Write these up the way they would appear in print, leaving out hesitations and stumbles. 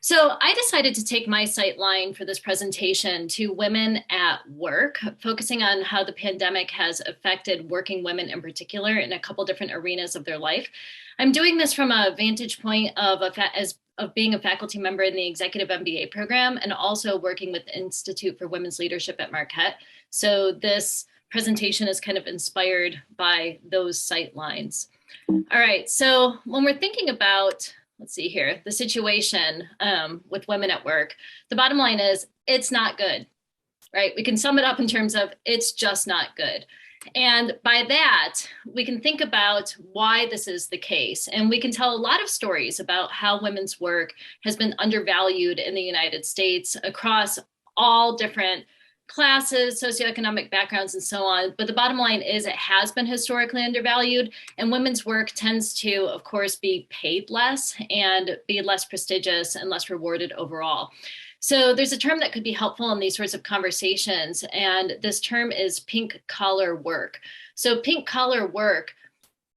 So I decided to take my sight line for this presentation to women at work, focusing on how the pandemic has affected working women in particular in a couple different arenas of their life. I'm doing this from a vantage point of of being a faculty member in the executive MBA program and also working with the Institute for Women's Leadership at Marquette. So this presentation is kind of inspired by those sight lines. All right, so when we're thinking about, let's see here, the situation with women at work, the bottom line is it's not good, right? We can sum it up in terms of it's just not good. And by that, we can think about why this is the case. And we can tell a lot of stories about how women's work has been undervalued in the United States across all different classes, socioeconomic backgrounds, and so on. But the bottom line is it has been historically undervalued, and women's work tends to, of course, be paid less and be less prestigious and less rewarded overall. So there's a term that could be helpful in these sorts of conversations, and this term is pink collar work. So pink collar work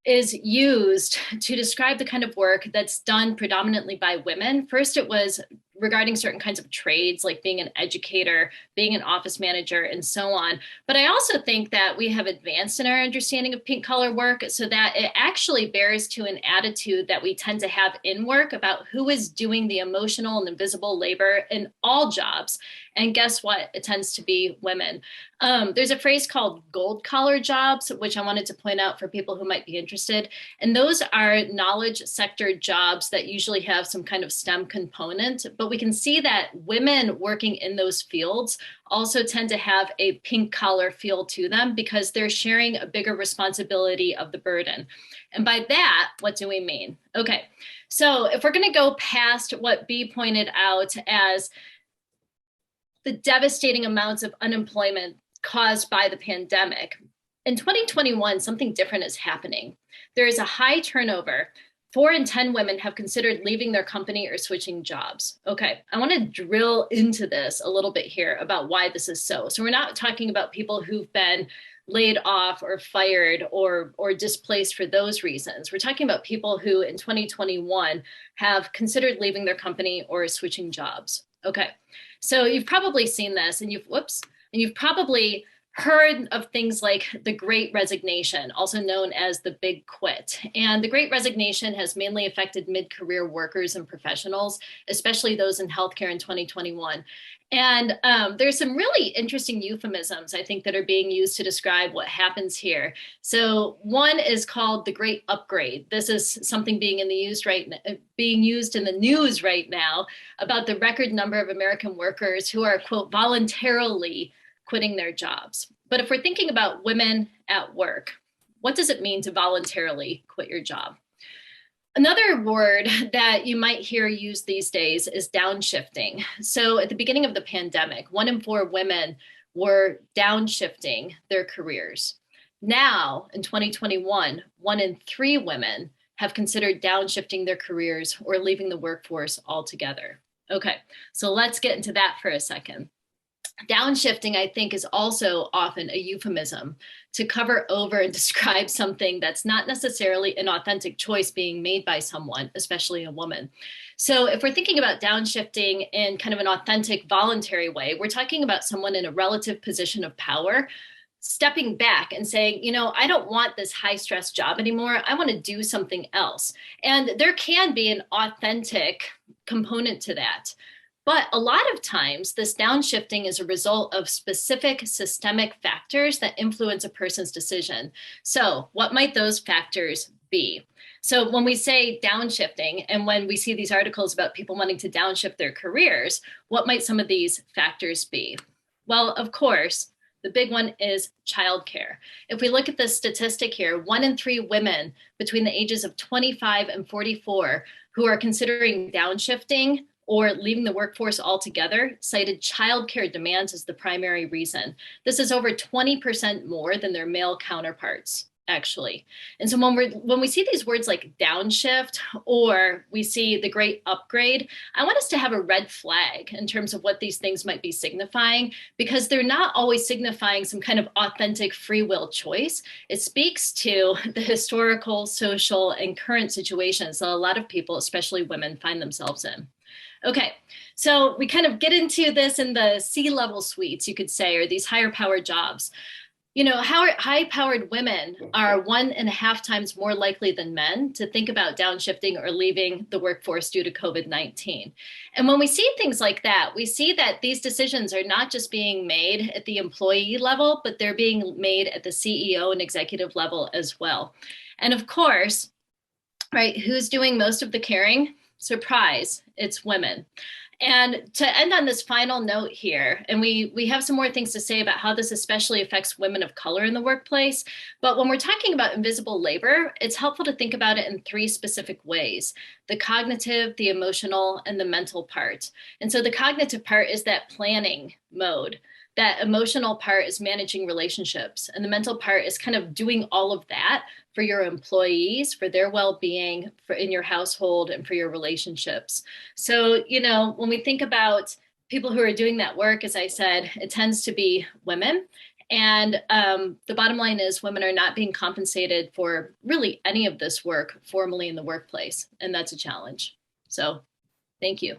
is used to describe the kind of work that's done predominantly by women. First, it was regarding certain kinds of trades, like being an educator, being an office manager, and so on. But I also think that we have advanced in our understanding of pink collar work so that it actually bears to an attitude that we tend to have in work about who is doing the emotional and invisible labor in all jobs. And guess what? It tends to be women. There's a phrase called gold collar jobs, which I wanted to point out for people who might be interested. And those are knowledge sector jobs that usually have some kind of STEM component. But we can see that women working in those fields also tend to have a pink collar feel to them because they're sharing a bigger responsibility of the burden. And by that, what do we mean? Okay, so if we're going to go past what B pointed out as the devastating amounts of unemployment caused by the pandemic. In 2021, something different is happening. There is a high turnover. 4 in 10 women have considered leaving their company or switching jobs. Okay, I want to drill into this a little bit here about why this is so. So we're not talking about people who've been laid off or fired or displaced for those reasons. We're talking about people who in 2021 have considered leaving their company or switching jobs. Okay, so you've probably seen this and you've probably heard of things like the Great Resignation, also known as the Big Quit. And the Great Resignation has mainly affected mid-career workers and professionals, especially those in healthcare in 2021. And there's some really interesting euphemisms, I think, that are being used to describe what happens here. So one is called the Great Upgrade. This is something being used in the news right now about the record number of American workers who are, quote, voluntarily quitting their jobs. But if we're thinking about women at work, what does it mean to voluntarily quit your job? Another word that you might hear used these days is downshifting. So at the beginning of the pandemic, 1 in 4 women were downshifting their careers. Now, in 2021, 1 in 3 women have considered downshifting their careers or leaving the workforce altogether. Okay, so let's get into that for a second. Downshifting, I think, is also often a euphemism to cover over and describe something that's not necessarily an authentic choice being made by someone, especially a woman. So if we're thinking about downshifting in kind of an authentic, voluntary way, we're talking about someone in a relative position of power stepping back and saying, you know, I don't want this high stress job anymore. I want to do something else. And there can be an authentic component to that. But a lot of times, this downshifting is a result of specific systemic factors that influence a person's decision. So what might those factors be? So when we say downshifting, and when we see these articles about people wanting to downshift their careers, what might some of these factors be? Well, of course, the big one is childcare. If we look at this statistic here, 1 in 3 women between the ages of 25 and 44 who are considering downshifting or leaving the workforce altogether cited childcare demands as the primary reason. This is over 20% more than their male counterparts, actually. And so when we see these words like downshift or we see the great upgrade, I want us to have a red flag in terms of what these things might be signifying, because they're not always signifying some kind of authentic free will choice. It speaks to the historical, social, and current situations that a lot of people, especially women, find themselves in. Okay, so we kind of get into this in the C-level suites, you could say, or these higher power jobs. High-powered women are 1.5 times more likely than men to think about downshifting or leaving the workforce due to COVID-19. And when we see things like that, we see that these decisions are not just being made at the employee level, but they're being made at the CEO and executive level as well. And of course, right, who's doing most of the caring? Surprise, it's women. And to end on this final note here, and we have some more things to say about how this especially affects women of color in the workplace, but when we're talking about invisible labor, it's helpful to think about it in three specific ways: the cognitive, the emotional, and the mental part. And so the cognitive part is that planning mode. That emotional part is managing relationships, and the mental part is kind of doing all of that for your employees, for their well-being, for in your household, and for your relationships. So, when we think about people who are doing that work, as I said, it tends to be women. And the bottom line is women are not being compensated for really any of this work formally in the workplace. And that's a challenge. So thank you.